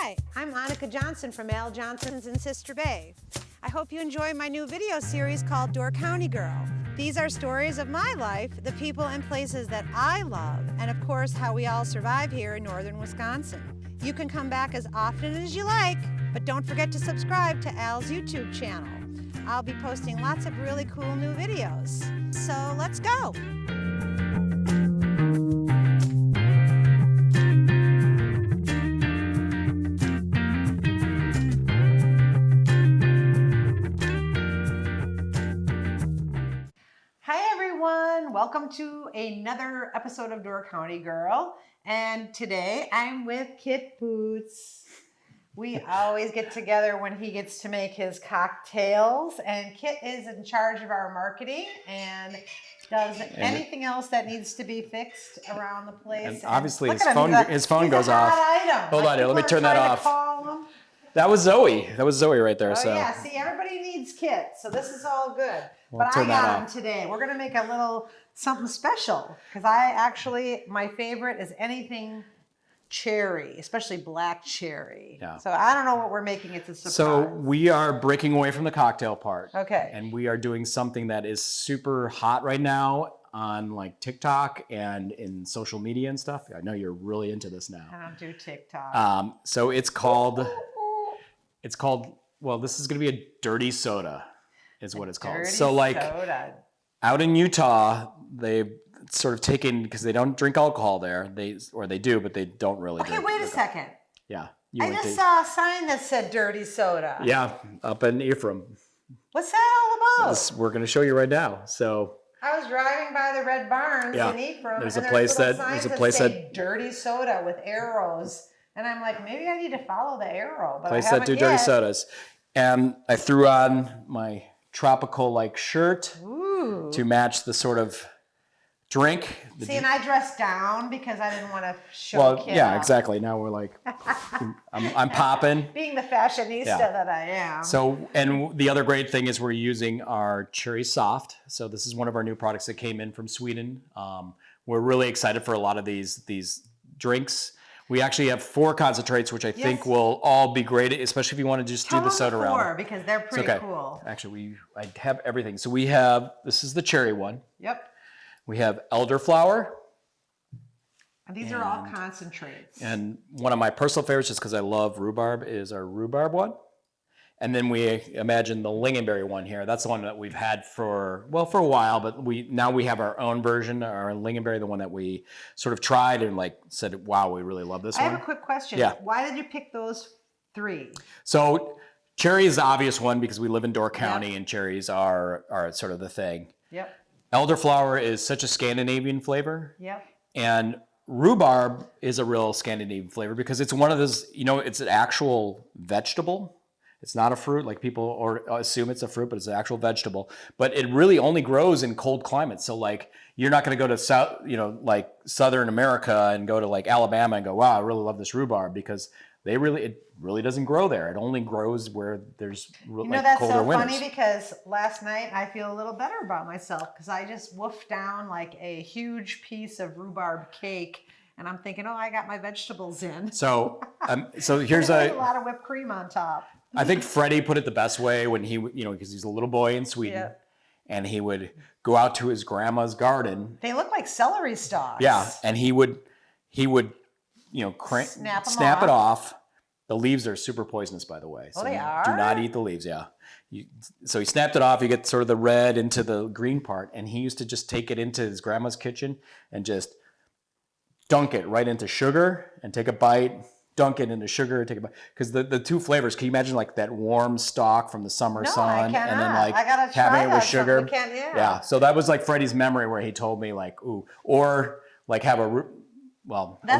Hi, I'm Annika Johnson from Al Johnson's in Sister Bay. I hope you enjoy my new video series called Door County Girl. These are stories of my life, the people and places that I love, and of course how we all survive here in northern Wisconsin. You can come back as often as you like, but don't forget to subscribe to Al's YouTube channel. I'll be posting lots of really cool new videos. So let's go. Hi everyone, welcome to another episode of Door County Girl. And today I'm with Kit Butz. We always get together when he gets to make his cocktails, and Kit is in charge of our marketing and does anything else that needs to be fixed around the place. And obviously his phone goes off. Hold on, let me turn that off. That was Zoe. That was Zoe right there. Oh so yeah, see, everybody needs Kit, so this is all good. We'll but I got him today. We're gonna make a little something special because my favorite is anything cherry, especially black cherry. Yeah. So I don't know what we're making. It's a surprise. So we are breaking away from the cocktail part. Okay. And we are doing something that is super hot right now on like TikTok and in social media and stuff. I know you're really into this now. I don't do TikTok. So it's called, well, this is going to be a dirty soda is what it's called. So like soda. Out in Utah, they've sort of taken, because they don't drink alcohol there, they do, but they don't really drink. Okay, wait a second. Yeah. I just saw a sign that said dirty soda. Yeah, up in Ephraim. What's that all about? We're going to show you right now. So I was driving by the Red Barns in Ephraim, there's and a place there's that place that dirty soda with arrows, and I'm like, maybe I need to follow the arrow, but I haven't that do yet. dirty sodas, and I threw on my tropical like shirt to match the sort of drink. See, and I dressed down because I didn't want to show Kit yeah, up. exactly. Now we're like, I'm popping. Being the fashionista that I am. So, and the other great thing is we're using our Cherry Soft. So this is one of our new products that came in from Sweden. We're really excited for a lot of these drinks. We actually have 4 concentrates, which I think will all be great, especially if you want to just do the soda round. 4 because they're pretty cool. Actually, I have everything. So we have, this is the cherry one. Yep. We have elderflower. And these are all concentrates. And one of my personal favorites, just because I love rhubarb, is our rhubarb one. And then we imagine the lingonberry one here. That's the one that we've had for a while, but now we have our own version, our lingonberry, the one that we sort of tried and like said, wow, we really love this one. I have a quick question. Yeah. Why did you pick those 3? So cherry is the obvious one because we live in Door County and cherries are sort of the thing. Yep. Elderflower is such a Scandinavian flavor. Yep. And rhubarb is a real Scandinavian flavor because it's one of those, it's an actual vegetable. It's not a fruit like people assume it's a fruit, but it's an actual vegetable. But it really only grows in cold climates. So like you're not going to go to like Southern America and go to like Alabama and go, wow, I really love this rhubarb because it really doesn't grow there. It only grows where there's that's colder so winters. Funny because last night I feel a little better about myself because I just woofed down like a huge piece of rhbarb cake. And I'm thinking, I got my vegetables in. So here's a lot of whipped cream on top. I think Freddie put it the best way when he, because he's a little boy in Sweden, and he would go out to his grandma's garden. They look like celery stalks. Yeah, and he would, snap it off. The leaves are super poisonous, by the way. So they are? Do not eat the leaves. Yeah. So he snapped it off. You get sort of the red into the green part, and he used to just take it into his grandma's kitchen and just dunk it right into sugar and take a bite. Dunk it into sugar, take a bite. Because the 2 flavors, can you imagine like that warm stalk from the summer sun and then like having it with sugar? Yeah. So that was like Freddie's memory where he told me like, ooh, or like have a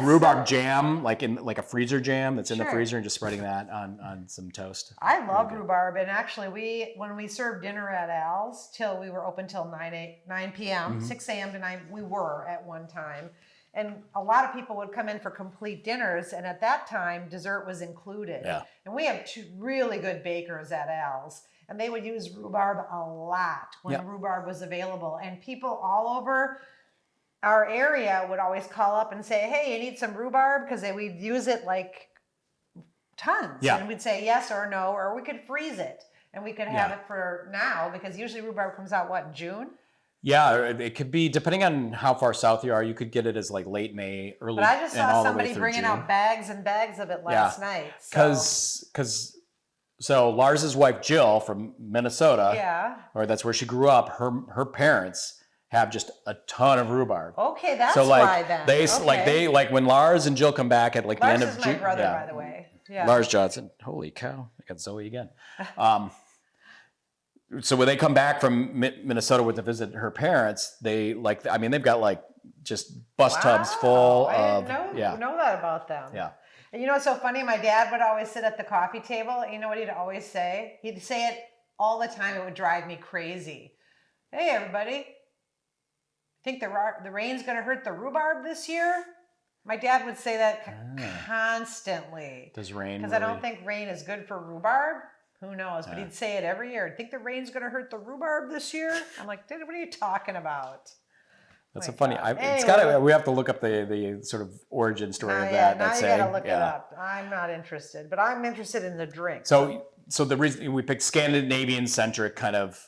rhubarb jam, like in like a freezer jam that's in the freezer and just spreading that on some toast. I love rhubarb, and actually when we served dinner at Al's we were open till 9 p.m., 6 a.m. to 9, we were at one time. And a lot of people would come in for complete dinners, and at that time, dessert was included. Yeah. And we have 2 really good bakers at Al's, and they would use rhubarb a lot when rhubarb was available. And people all over our area would always call up and say, hey, you need some rhbarb? Because we'd use it like tons. Yeah. And we'd say yes or no, or we could freeze it. And we could have Yeah. it for now, because usually rhubarb comes out, what, in June? Yeah, it could be, depending on how far south you are, you could get it as like late May, early, But I just and saw all the way somebody through bringing June. out bags and bags of it last night. So Lars's wife Jill from Minnesota, Yeah. or that's where she grew up. Her parents have just a ton of rheubarb. Okay, that's So like why then. they when Lars and Jill come back at like Lars the end of is June. my brother, yeah. by the way. Yeah. Lars Johnson. Holy cow! I got Zoe again. So when they come back from Minnesota with to visit her parents, they've got like just bus tubs full I of didn't know that about them. Yeah. And you know what's so funny? My dad would always sit at the coffee table. You know what he'd always say? He'd say it all the time. It would drive me crazy. Hey, everybody. Think the rain's going to hurt the rhubarb this year? My dad would say that constantly. Does rain? Because I don't think rain is good for rhubarb. Who knows? But he'd say it every year. Think the rain's going to hurt the rhubarb this year? I'm like, Dad, what are you talking about? That's My a funny. God. It's got. We have to look up the sort of origin story of that. Now you saying. gotta look it up. I'm not interested, but I'm interested in the drink. So the reason we picked Scandinavian centric kind of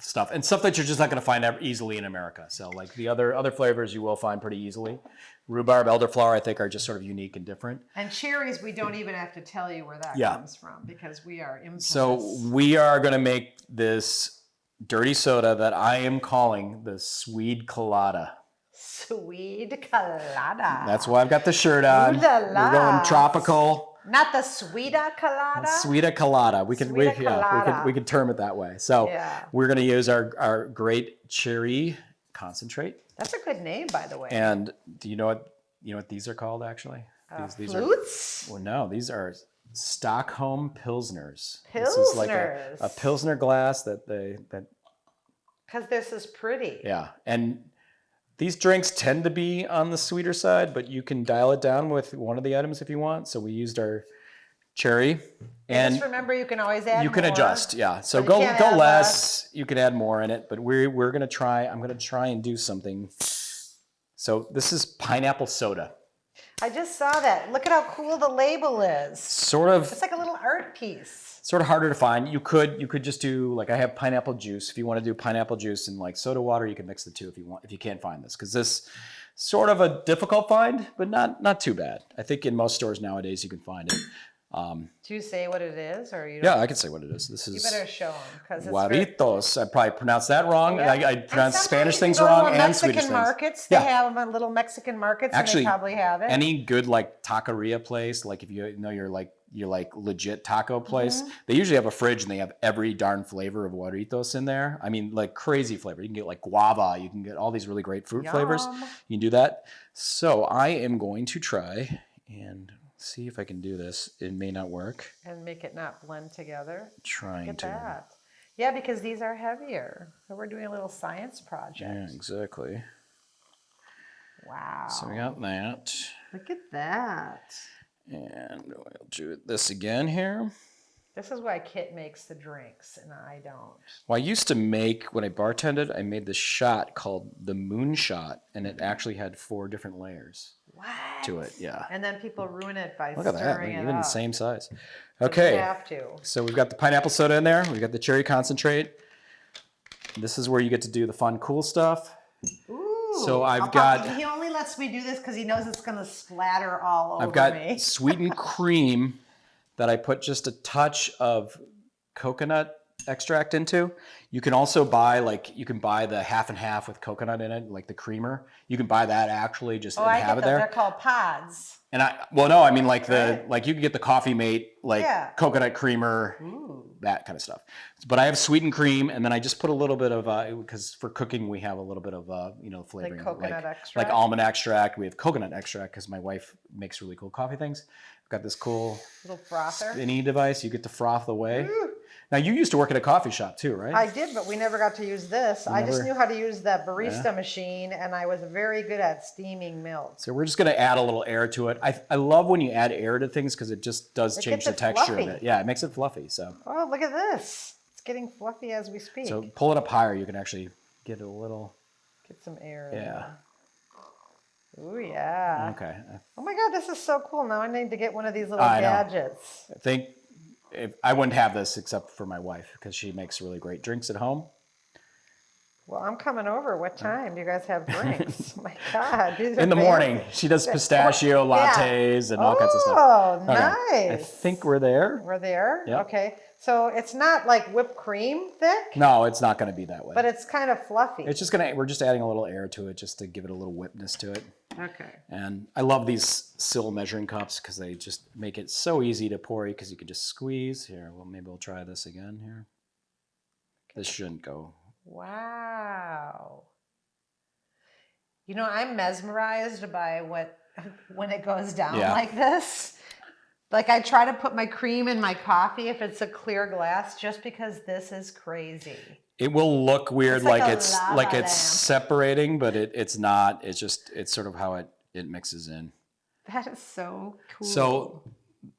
stuff and stuff that you're just not going to find easily in America. So like the other flavors you will find pretty easily. Rhubarb, elderflower, I think are just sort of unique and different. And cherries, we don't even have to tell you where that comes from because we are infamous. So we are going to make this dirty soda that I am calling the Swede Colada. Swede Colada. That's why I've got the shirt on. Ooh la la. We're going tropical. Not the Swede Colada? Swede Colada. We can term it that way. So we're going to use our great cherry concentrate. That's a good name, by the way. And do you know what these are called actually? These flutes? No, these are Stockholm Pilsners. Pilsners. This is like a Pilsner glass that because this is pretty. Yeah. And these drinks tend to be on the sweeter side, but you can dial it down with one of the items if you want. So we used our cherry. And just remember, you can always add more. You can adjust, yeah. So go less. You can add more in it, but I'm going to try and do something. So this is pineapple soda. I just saw that. Look at how cool the label is. Sort of. It's like a little art piece. Sort of harder to find. You could just do, like, I have pineapple juice. If you want to do pineapple juice and like soda water, you can mix the two if you want. If you can't find this, because this sort of a difficult find, but not too bad. I think in most stores nowadays you can find it. Do you say what it is, or you? Yeah, I can say what it is. This is. You better show them because it's Guaritos. I probably pronounced that wrong. Yeah. I pronounced Spanish things go wrong to and Swedish things. Mexican markets, they have them on little Mexican markets, Actually, and they probably have it. Any good like taqueria place, like if you know you're like legit taco place, they usually have a fridge and they have every darn flavor of Guaritos in there. I mean, like crazy flavor. You can get like guava. You can get all these really great fruit flavors. You can do that. So I am going to try and see if I can do this. It may not work. And make it not blend together. Trying Look to. at that. Yeah, because these are heavier. So we're doing a little science project. Yeah, exactly. Wow. So we got that. Look at that. And we'll do this again here. This is why Kit makes the drinks and I don't. Well, I used to make, when I bartended, I made this shot called the Moon Shot, and it actually had 4 different layers to it. Yeah. And then people ruin it by Look at that, stirring it even the up. same size. But Okay. you have to. So we've got the pineapple soda in there. We've got the cherry concentrate. This is where you get to do the fun, cool stuff. Ooh. So I've got. He only lets me do this because he knows it's going to splatter all over I've got me. sweetened cream that I put just a touch of coconut extract into. You can also buy the half and half with coconut in it, like the creamer. You can buy that actually just and have it there. They're called pods. And you can get the Coffee Mate coconut creamer, that kind of stuff. But I have sweetened cream, and then I just put a little bit of because for cooking we have a little bit of flavoring, like coconut extract, like almond extract. We have coconut extract because my wife makes really cool coffee things. I've got this cool little frother spinny device. You get to froth away. Now you used to work at a coffee shop too, right? I did, but we never got to use this. I just knew how to use that barista machine, and I was very good at steaming milk. So we're just going to add a little air to it. I love when you add air to things because it just does change the texture of it. Yeah, it makes it fluffy. So. Oh, look at this! It's getting fluffy as we speak. So pull it up higher. You can actually get a little. Get some air in there. Ooh, yeah. Okay. Oh my God, this is so cool. Now I need to get one of these little I know. gadgets. I think I wouldn't have this except for my wife because she makes really great drinks at home. Well, I'm coming over. What time do you guys have drinks? Oh my God. These are In the fancy. morning. She does pistachio lattes and all kinds of stuff. Oh, Okay. I nice. think we're there. We're there? Yep. Okay. So it's not like whipped cream thick, No, it's not going to be that way. but it's kind of fluffy. It's just we're just adding a little air to it just to give it a little whipness to it. Okay. And I love these Sill measuring cups because they just make it so easy to pour because you can just squeeze. Here, well, maybe we'll try this again here. This shouldn't go. Wow. You know, I'm mesmerized by when it goes down like this. Like I try to put my cream in my coffee if it's a clear glass just because this is crazy. It will look weird It's like it's a like lava it's separating, but it's not. It's sort of how it mixes in. That is so cool. So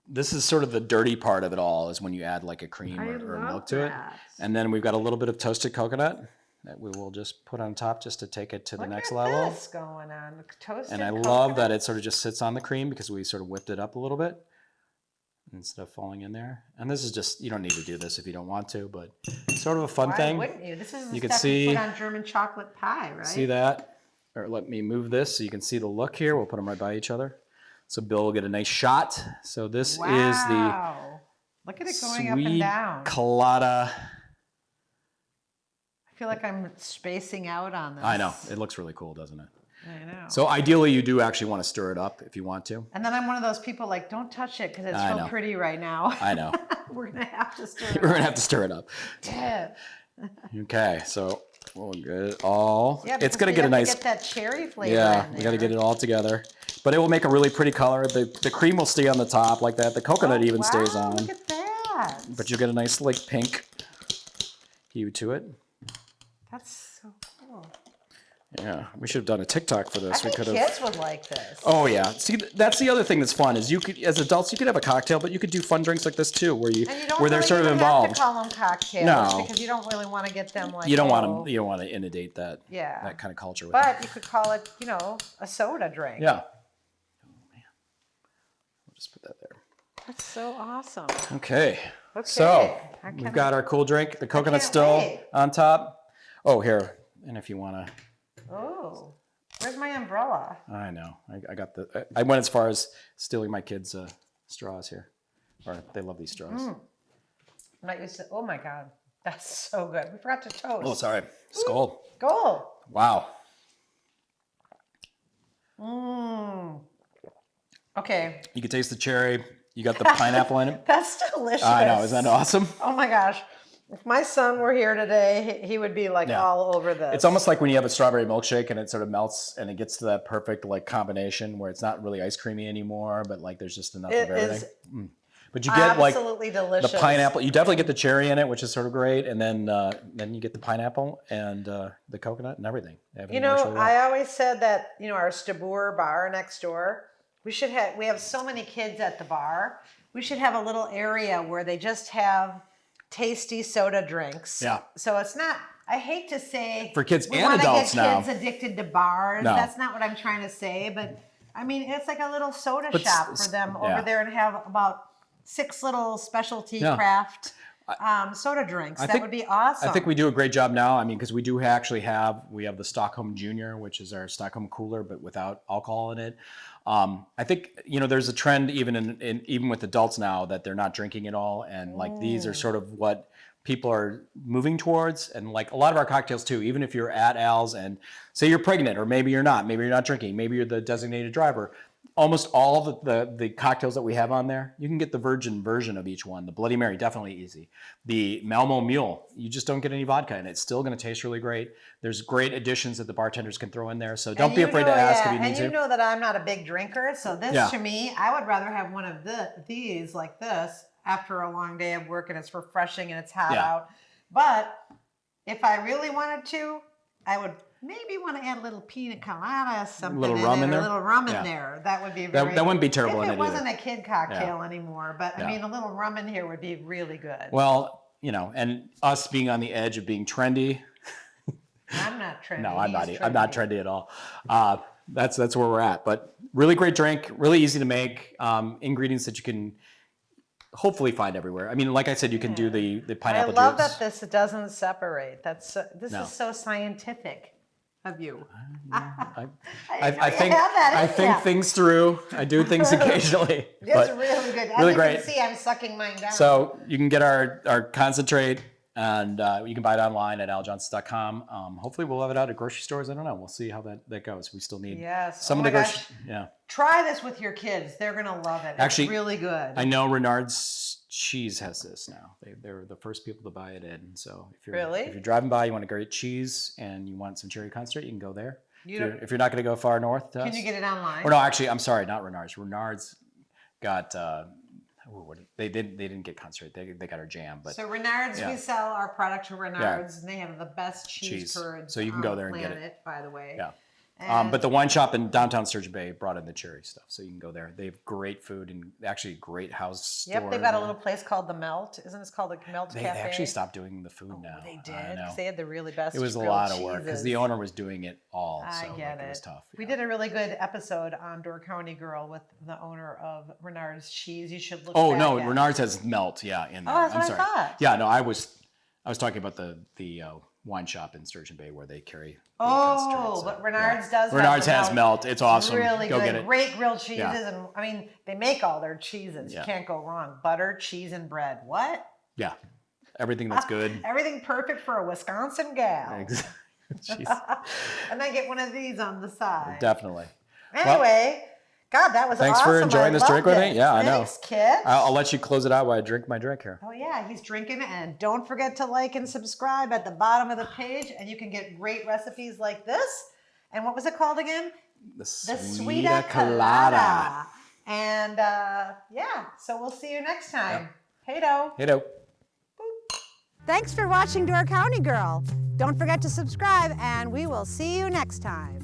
this is sort of the dirty part of it all is when you add like a cream or milk to it. And then we've got a little bit of toasted coconut that we will just put on top just to take it to the next level. Look at this going on. Toasted and I coconut. love that it sort of just sits on the cream because we sort of whipped it up a little bit instead of falling in there. And this is just, you don't need to do this if you don't want to, but it's sort of a fun thing. Why wouldn't you? This is the You can stuff see- you put on German chocolate pie, right? See that? Or let me move this so you can see the look here. We'll put them right by each other. So Bill will get a nice shot. So this is the Look at it going up and Swede down. Colada. I feel like I'm spacing out on this. I know. It looks really cool, doesn't it? I know. So ideally, you do actually want to stir it up if you want to. And then I'm one of those people like, don't touch it because it's I so know. pretty right now. I know. We're going to have to stir it We're going to have to stir it up. Yeah. Okay. So we'll get it all. Yeah, It's going to get get a nice. Get that cherry flavor Yeah, in we there. got to get it all together. But it will make a really pretty color. The cream will stay on the top like that. The coconut even stays on. Look at that. But you'll get a nice like pink hue to it. That's so cool. Yeah, we should have done a TikTok for this. I think kids would like this. Oh yeah. See, that's the other thing that's fun is you could, as adults, you could have a cocktail, but you could do fun drinks like this too, where And you don't where they're really sort of even involved. have to call them cocktails No. because you don't really want to get them like You don't want to inundate that that kind of culture with But it. you could call it, a soda drink. Yeah. Oh man. We'll just put that there. That's so awesome. Okay. Okay. So I we've can't- got our cool drink. The coconut's can't still wait. on top. Oh, here. And if you want to. Oh, where's my umbrella? I know. I got I went as far as stealing my kids' straws here. Or they love these straws. I'm not used to. Oh my God, that's so good. We forgot to toast. Oh, sorry. Skull. Go. Wow. Okay, You can taste the cherry. You got the pineapple in it. that's delicious. I know. Isn't that awesome? Oh my gosh. If my son were here today, he would be like all over this. It's almost like when you have a strawberry milkshake and it sort of melts and it gets to that perfect like combination where it's not really ice creamy anymore, but like there's just enough It of everything. is But you get like absolutely delicious. the pineapple. You definitely get the cherry in it, which is sort of great, and then you get the pineapple and the coconut and everything. Everything works really well. I always said that, our Stabur bar next door, we have so many kids at the bar. We should have a little area where they just have tasty soda drinks. Yeah. So it's not, I hate to say For kids we and wanna adults get now. kids addicted to bars. No. That's not what I'm trying to say, but I mean, it's like a little soda But shop for them over there and have about 6 little specialty craft soda drinks. That would be awesome. I think we do a great job now. I mean, because we do actually have the Stockholm Junior, which is our Stockholm cooler, but without alcohol in it. I think there's a trend even with adults now that they're not drinking at all, and like these are sort of what people are moving towards, and like a lot of our cocktails too. Even if you're at Al's and say you're pregnant, or maybe you're not drinking, maybe you're the designated driver. Almost all of the cocktails that we have on there, you can get the virgin version of each one. The Bloody Mary, definitely easy. The Malmo Mule, you just don't get any vodka in it. It's still going to taste really great. There's great additions that the bartenders can throw in there. So don't be afraid to ask if you need and to. you know that I'm not a big drinker, so this to me, I would rather have one of these like this after a long day of work, and it's refreshing and it's hot out. But if I really wanted to, I would maybe want to add a little pina colada, something, A little rum in there? a little rum in there. That would be very. That wouldn't be terrible if in it it wasn't either. a kid cocktail anymore. But I mean, a little rum in here would be really good. Well, and us being on the edge of being trendy. I'm not trendy. No, I'm not. He's I'm not trendy at all. that's where we're at. But really great drink, really easy to make. Ingredients that you can hopefully find everywhere. I mean, like I said, you can do the pineapple juice. I love that this doesn't separate. This is so scientific of you. I think things through. I do things occasionally. It's really good. As you can see, I'm sucking mine down. So you can get our concentrate, and you can buy it online at aljohnson.com. Hopefully we'll have it out at grocery stores. I don't know. We'll see how that goes. We still need some of the grocery. Yeah. Try this with your kids. They're going to love it. Actually, it's really good. I know Renard's Cheese has this now. They're the first people to buy it in. So if you're driving by, you want a great cheese and you want some cherry concentrate, you can go there. If you're not going to go far north to us. Can you get it online? Or no, actually, I'm sorry, not Renard's. Renard's got they didn't get concentrate. They got our jam. But so Renard's, we sell our product to Renard's, and they have the best cheese curds. So you can go there and get it. By the way. Yeah. But the wine shop in downtown Sturgeon Bay brought in the cherry stuff, so you can go there. They have great food and actually a great house store. Yep, they've got a little place called The Melt. Isn't this called the Melt Cafe? They actually stopped doing the food now. They did, because they had the really best. It was a lot of work because the owner was doing it all. I get it. It was tough. We did a really good episode on Door County Girl with the owner of Renard's Cheese. You should look. Oh no, Renard's has Melt. Yeah, in there. Oh, that's what I thought. Yeah, no, I was talking about the wine shop in Sturgeon Bay where they carry. But Renard's does. Renard's has Melt. It's awesome. Really go good. Get it. Great grilled cheeses, and I mean they make all their cheeses. You can't go wrong. Butter, cheese, and bread. What? Yeah, everything that's good. Everything perfect for a Wisconsin gal. And then get one of these on the side. Definitely. Anyway. God, that was Thanks awesome. for enjoying this drink with me. Yeah, I know. Thanks, Kit. I'll let you close it out while I drink my drink here. Oh, yeah, he's drinking. And don't forget to like and subscribe at the bottom of the page. And you can get great recipes like this. And what was it called again? The Swede Colada. And so we'll see you next time. Hey-do. Hey-do. Thanks for watching Door County Girl. Don't forget to subscribe, and we will see you next time.